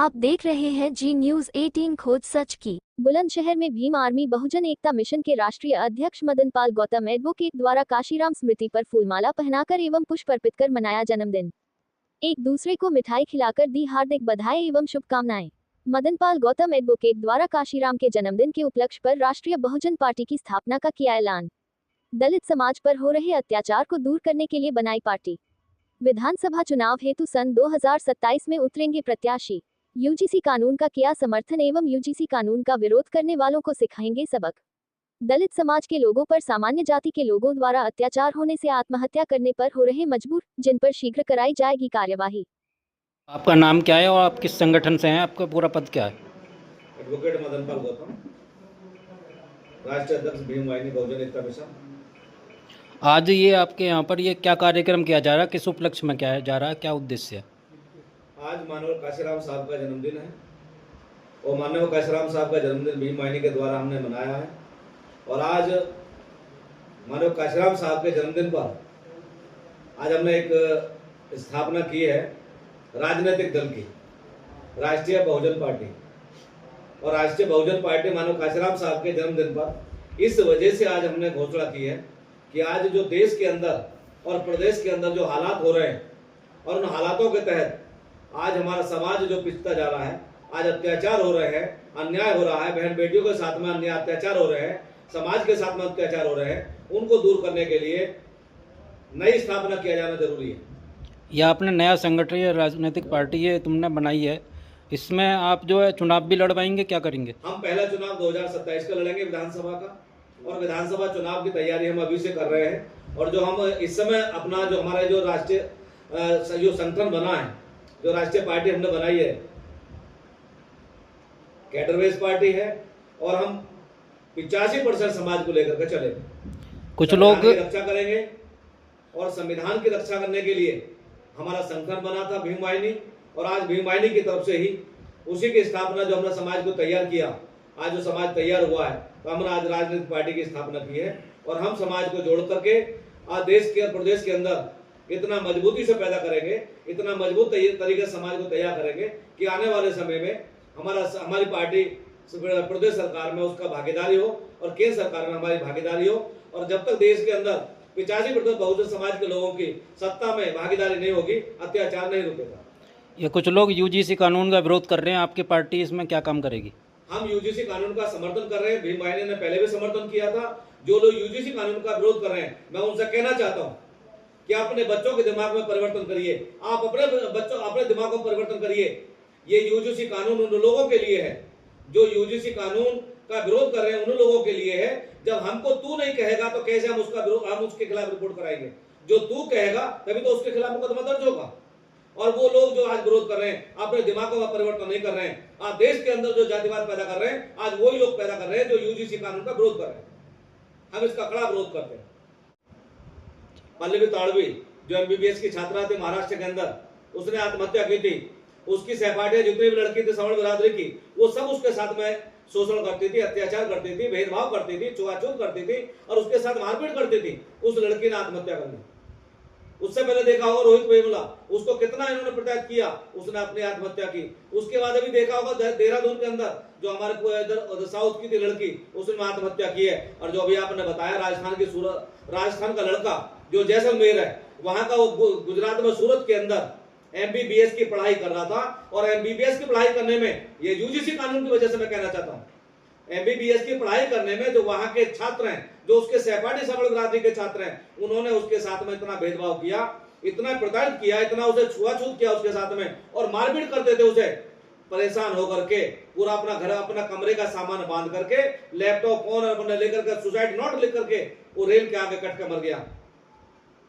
आप देख रहे हैं जी न्यूज 18 खोज सच की। बुलंदशहर में भीम आर्मी बहुजन एकता मिशन के राष्ट्रीय अध्यक्ष मदन पाल गौतम एडवोकेट द्वारा काशीराम स्मृति पर फूलमाला पहनाकर एवं पुष्प अर्पित कर मनाया जन्मदिन। एक दूसरे को मिठाई खिलाकर दी हार्दिक बधाई एवं शुभकामनाएं। मदन पाल गौतम एडवोकेट द्वारा काशीराम के जन्मदिन के उपलक्ष्य पर राष्ट्रीय बहुजन पार्टी की स्थापना का किया ऐलान। दलित समाज पर हो रहे अत्याचार को दूर करने के लिए बनाई पार्टी। विधानसभा चुनाव हेतु सन 2027 में उतरेंगे प्रत्याशी। यूजीसी कानून का किया समर्थन एवं यूजीसी कानून का विरोध करने वालों को सिखाएंगे सबक। दलित समाज के लोगों पर सामान्य जाति के लोगों द्वारा अत्याचार होने से आत्महत्या करने पर हो रहे मजबूर, जिन पर शीघ्र कराई जाएगी कार्यवाही। आपका नाम क्या है और आप किस संगठन से हैं? आपका पूरा पद क्या है? एडवोकेट मदन पाल गौतम, राष्ट्रीय अध्यक्ष भीम वाहिनी बहुजन एकता मिशन। आज ये आपके यहाँ पर ये क्या कार्यक्रम किया जा रहा है, किस उपलक्ष्य में किया जा रहा है, क्या उद्देश्य है? आज मानव काशीराम साहब का जन्मदिन है और मानव काशीराम साहब का जन्मदिन भीम वाहिनी के द्वारा हमने मनाया है। और आज मानव काशीराम साहब के जन्मदिन पर आज हमने एक स्थापना की है राजनीतिक दल की, राष्ट्रीय बहुजन पार्टी। और राष्ट्रीय बहुजन पार्टी मानव काशीराम साहब के जन्मदिन पर इस वजह से आज हमने घोषणा की है कि आज जो देश के अंदर और प्रदेश के अंदर जो हालात हो रहे हैं और उन हालातों के तहत आज हमारा समाज जो पिछता जा रहा है, आज अत्याचार हो रहे हैं, अन्याय हो रहा है, बहन बेटियों के साथ में अन्याय अत्याचार हो रहे हैं, समाज के साथ में अत्याचार हो रहे हैं, उनको दूर करने के लिए नई स्थापना किया जाना जरूरी है। यह आपने नया संगठन या राजनीतिक पार्टी है तुमने बनाई है, इसमें आप जो है चुनाव भी लड़वाएंगे, क्या करेंगे? हम पहला चुनाव 2027 का लड़ेंगे विधानसभा का, और विधानसभा चुनाव की तैयारी हम अभी से कर रहे हैं। और जो हम इस समय अपना जो हमारा जो राष्ट्रीय जो संगठन बना है, जो राष्ट्रीय पार्टी हमने बनाई है, कैडरवेज पार्टी है, और हम 85% समाज को लेकर के चलेंगे। कुछ लोग रक्षा करेंगे और संविधान की रक्षा करने के लिए हमारा संगठन बना था भीम वाहिनी, और आज भीम वाहिनी की तरफ से ही उसी की स्थापना जो हमने समाज को तैयार किया, आज जो समाज तैयार हुआ है, तो हमने आज राजनीतिक पार्टी की स्थापना की है। और हम समाज को जोड़ करके आज देश के और प्रदेश के अंदर इतना मजबूती से पैदा करेंगे, इतना मजबूत तरीके से समाज को तैयार करेंगे कि आने वाले समय में हमारी पार्टी प्रदेश सरकार में उसका भागीदारी हो और केंद्र सरकार में हमारी भागीदारी हो। और जब तक देश के अंदर 85% बहुजन समाज के लोगों की सत्ता में भागीदारी नहीं होगी, अत्याचार नहीं रुकेगा। ये कुछ लोग यूजीसी कानून का विरोध कर रहे हैं, आपकी पार्टी इसमें क्या काम करेगी? हम यूजीसी कानून का समर्थन कर रहे हैं, भीम वाहिनी ने पहले भी समर्थन किया था। जो लोग यूजीसी कानून का विरोध कर रहे हैं, मैं उनसे कहना चाहता हूं कि अपने बच्चों के दिमाग में परिवर्तन करिए, आप अपने दिमाग में परिवर्तन करिए। ये यूजीसी कानून उन लोगों के लिए है जो यूजीसी कानून का विरोध कर रहे हैं, उन लोगों के लिए है। जब हमको तू नहीं कहेगा तो कैसे हम उसके खिलाफ रिपोर्ट कराएंगे? जो तू कहेगा तभी तो उसके खिलाफ मुकदमा दर्ज होगा। और वो लोग जो आज विरोध कर रहे हैं, अपने दिमागों का परिवर्तन नहीं कर रहे हैं, आज देश के अंदर जो जातिवाद पैदा कर रहे हैं, आज वही लोग पैदा कर रहे हैं जो यूजीसी कानून का विरोध कर रहे हैं। हम इसका कड़ा विरोध करते हैं। पल्लवी ताड़वी जो एमबीबीएस की छात्रा थी महाराष्ट्र के अंदर, उसने आत्महत्या की थी। उसकी सहपाठियां जितनी भी लड़की थी सवर्ण बिरादरी की, वो सब उसके साथ में शोषण करती थी, अत्याचार करती थी, भेदभाव करती थी, छुआछूत करती थी और उसके साथ मारपीट करती थी। उस लड़की ने आत्महत्या कर ली। उससे पहले देखा होगा रोहित वेमुला, उसको कितना इन्होंने प्रताड़ित किया, उसने अपनी आत्महत्या की। उसके बाद अभी देखा होगा देहरादून के अंदर जो हमारे इधर साउथ की थी लड़की, उसने आत्महत्या की है। और जो अभी आपने बताया राजस्थान का लड़का जो जैसलमेर है, वहां का वो गुजरात में सूरत के अंदर एमबीबीएस की पढ़ाई कर रहा था। और एमबीबीएस की पढ़ाई करने में ये यूजीसी कानून की वजह से मैं कहना चाहता हूं, एमबीबीएस की पढ़ाई करने में जो वहां के छात्र हैं, जो उसके सहपाठी सवर्ण बिरादरी के छात्र हैं, उन्होंने उसके साथ में इतना भेदभाव किया, इतना प्रताड़ित किया, इतना उसे छुआछूत किया उसके साथ में, और मारपीट करते थे उसे। परेशान होकर के पूरा अपना घर, अपना कमरे का सामान बांध करके, लैपटॉप फोन अपने लेकर के, सुसाइड नोट लिख करके वो रेल के आगे कट के मर गया।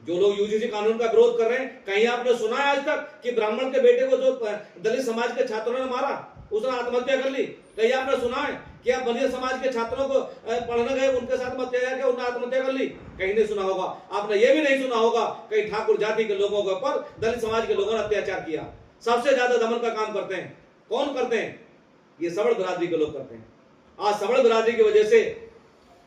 जो लोग यूजीसी कानून का विरोध कर रहे हैं, कहीं आपने सुना है आज तक कि ब्राह्मण के बेटे को जो दलित समाज के छात्रों ने मारा, उसने आत्महत्या कर ली? कहीं आपने सुना है कि आप बलिया समाज के छात्रों को पढ़ने गए, उनके साथ अत्याचार किया, उन्होंने आत्महत्या कर ली? कहीं नहीं सुना होगा। आपने ये भी नहीं सुना होगा कहीं ठाकुर जाति के लोगों के ऊपर दलित समाज के लोगों ने अत्याचार किया। सबसे ज्यादा दमन का काम करते हैं कौन करते हैं? ये सवर्ण बिरादरी के लोग करते हैं। आज सवर्ण बिरादरी की वजह से,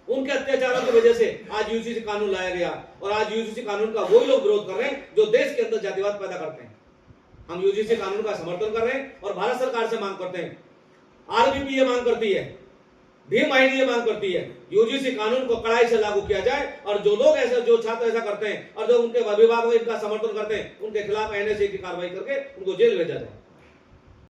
उनके अत्याचारों की वजह से आज यूजीसी कानून लाया गया। और आज यूजीसी कानून का वही लोग विरोध कर रहे हैं जो देश के अंदर जातिवाद पैदा करते हैं। हम यूजीसी कानून का समर्थन कर रहे हैं और भारत सरकार से मांग करते हैं, आरबीपी ये मांग करती है, भीम आईडी ये मांग करती है, यूजीसी कानून को कड़ाई से लागू किया जाए और जो लोग ऐसा, जो छात्र ऐसा करते हैं और जो उनके अभिभावक इनका समर्थन करते हैं, उनके खिलाफ एनएसए की कार्रवाई करके उनको जेल भेजा जाए।